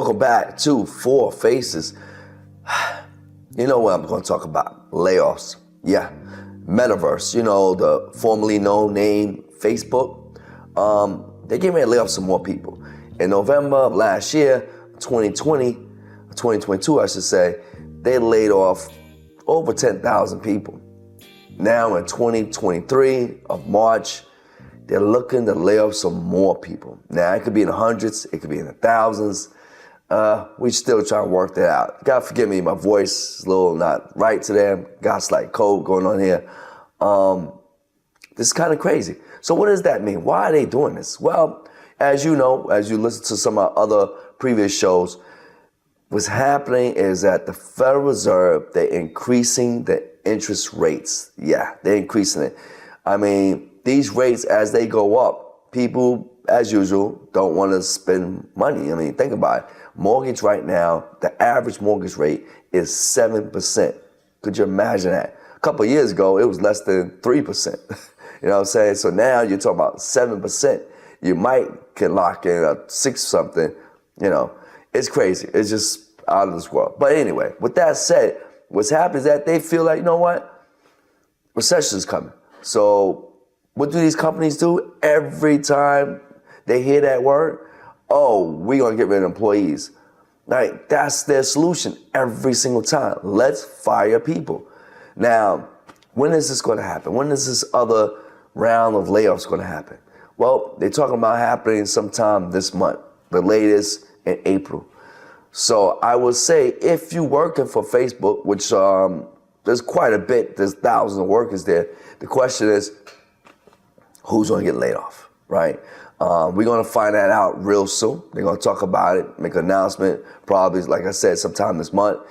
Welcome back to Four Faces. You know what I'm going to talk about? Layoffs. Yeah. Metaverse, the formerly known name Facebook. They're getting ready to lay off some more people. In November of last year, 2022, I should say, they laid off over 10,000 people. Now in 2023 of March, they're looking to lay off some more people. Now, it could be in the hundreds, it could be in the thousands. We still trying to work that out. God forgive me, my voice is a little not right today. Got a slight cold going on here. This is kind of crazy. So what does that mean? Why are they doing this? Well, as you know, as you listen to some of our other previous shows, what's happening is that the Federal Reserve, they're increasing the interest rates. Yeah, they're increasing it. I mean, these rates, as they go up, people, as usual, don't want to spend money. I mean, think about it. Mortgage right now, the average mortgage rate is 7%. Could you imagine that? A couple of years ago, it was less than 3%. You know what I'm saying? So now you're talking about 7%. You might can lock in a 6 something. It's crazy. It's just out of this world. But anyway, with that said, what's happening is that they feel like, you know what? Recession is coming. So what do these companies do? Every time they hear that word, oh, we're going to get rid of employees. Like, that's their solution every single time. Let's fire people. Now, when is this going to happen? When is this other round of layoffs going to happen? Well, they're talking about happening sometime this month, the latest in April. So I would say if you're working for Facebook, which there's quite a bit, there's thousands of workers there, the question is, who's going to get laid off, right? We're going to find that out real soon. They're going to talk about it, make an announcement, probably, like I said, sometime this month.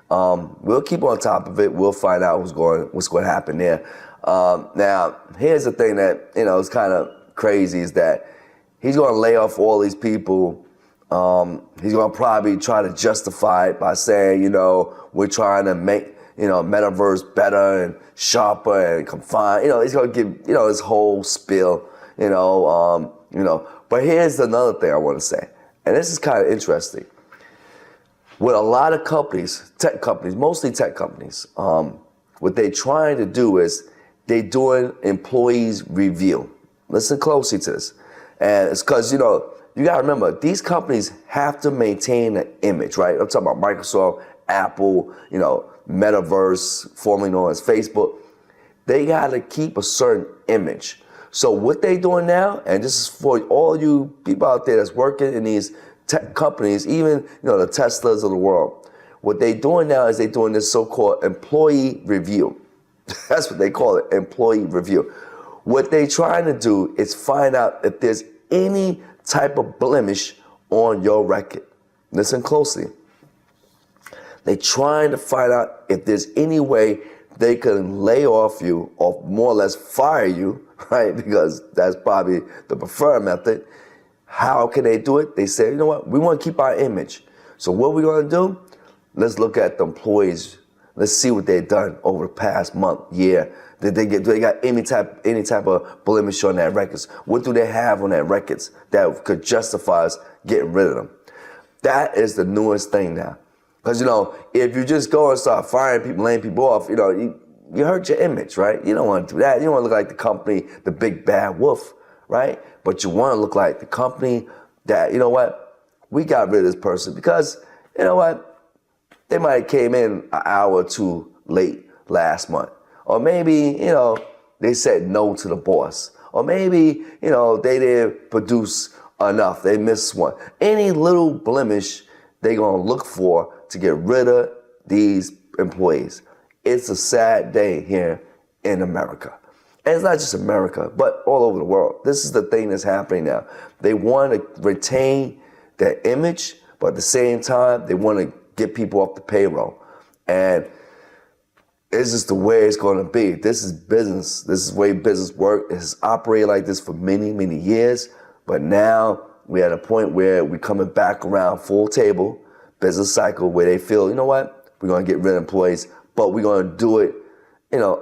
We'll keep on top of it. We'll find out what's going to happen there. Now, here's the thing that, is kind of crazy is that he's going to lay off all these people. He's going to probably try to justify it by saying, we're trying to make, metaverse better and sharper and confined. He's going to give, his whole spiel, But here's another thing I want to say, and this is kind of interesting. With a lot of companies, tech companies, mostly tech companies, what they're trying to do is they're doing employees review. Listen closely to this. And it's because, you got to remember, these companies have to maintain an image, right? I'm talking about Microsoft, Apple, Metaverse, formerly known as Facebook. They got to keep a certain image. So what they doing now, and this is for all you people out there that's working in these tech companies, even the Teslas of the world, what they doing now is they doing this so-called employee review. That's what they call it, employee review. What they trying to do is find out if there's any type of blemish on your record. Listen closely. They trying to find out if there's any way they can lay off you or more or less fire you, right? Because that's probably the preferred method. How can they do it? They say, you know what? We want to keep our image. So what we're going to do, let's look at the employees. Let's see what they've done over the past month, year. Do they got any type of blemish on their records? What do they have on their records that could justify us getting rid of them? That is the newest thing now. Because, if you just go and start firing people, laying people off, you hurt your image, right? You don't want to do that. You don't want to look like the company, the big bad wolf, right? But you want to look like the company that, we got rid of this person because, they might have came in an hour or two late last month. Or maybe, they said no to the boss. Or maybe, they didn't produce enough. They missed one. Any little blemish they're going to look for to get rid of these employees. It's a sad day here in America. And it's not just America, but all over the world. This is the thing that's happening now. They want to retain their image, but at the same time, they want to get people off the payroll. And it's just the way it's going to be. This is business. This is the way business works. It has operated like this for many, many years. But now we're at a point where we're coming back around full table, business cycle, where they feel, you know what? We're going to get rid of employees, but we're going to do it,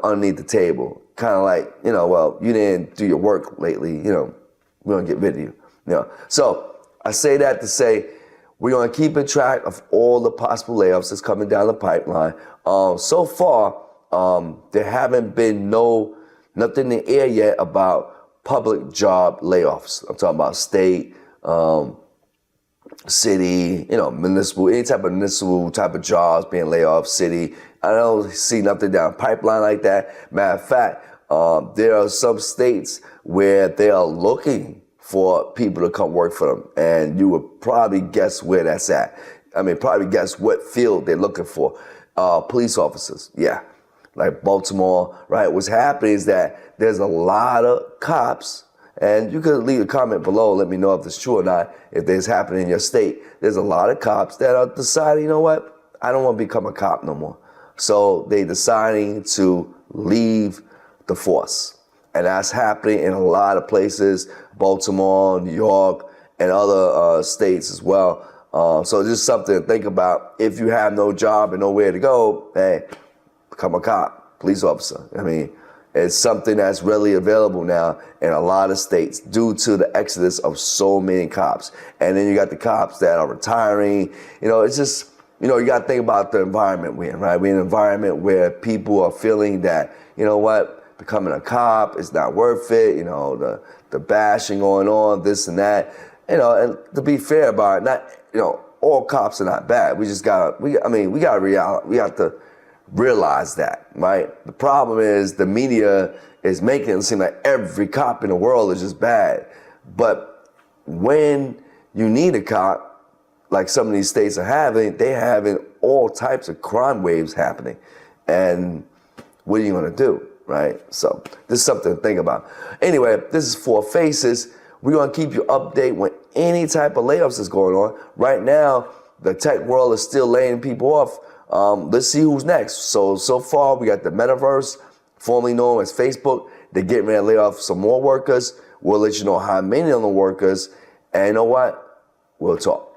underneath the table. Kind of like, well, you didn't do your work lately, we're going to get rid of you. So I say that to say, We're going to keep in track of all the possible layoffs that's coming down the pipeline. So far, there haven't been nothing in the air yet about public job layoffs. I'm talking about state, city, municipal, any type of municipal type of jobs being laid off, city. I don't see nothing down the pipeline like that. Matter of fact, there are some states where they are looking for people to come work for them. And you would probably guess where that's at. I mean, probably guess what field they're looking for. Police officers, yeah. Like Baltimore, right? What's happening is that there's a lot of cops, and you could leave a comment below, let me know if it's true or not, if this happening in your state. There's a lot of cops that are deciding, you know what? I don't want to become a cop no more. So they deciding to leave the force. And that's happening in a lot of places, Baltimore, New York, and other states as well. So just something to think about. If you have no job and nowhere to go, hey, become a cop, police officer. I mean, it's something that's readily available now in a lot of states due to the exodus of so many cops. And then you got the cops that are retiring. It's just, you got to think about the environment we're in, right? We're in an environment where people are feeling that, you know what, becoming a cop is not worth it, the bashing going on, this and that. And to be fair about it, not, all cops are not bad. We just gotta, we have to realize that, right? The problem is the media is making it seem like every cop in the world is just bad. But when you need a cop, like some of these states are having, they're having all types of crime waves happening. And what are you gonna do, right? So this is something to think about. Anyway, this is Four Faces. We're gonna keep you updated when any type of layoffs is going on. Right now, the tech world is still laying people off. Let's see who's next. So far, we got the Metaverse, formerly known as Facebook. They're getting ready to lay off some more workers. We'll let you know how many of the workers. And you know what? We'll talk.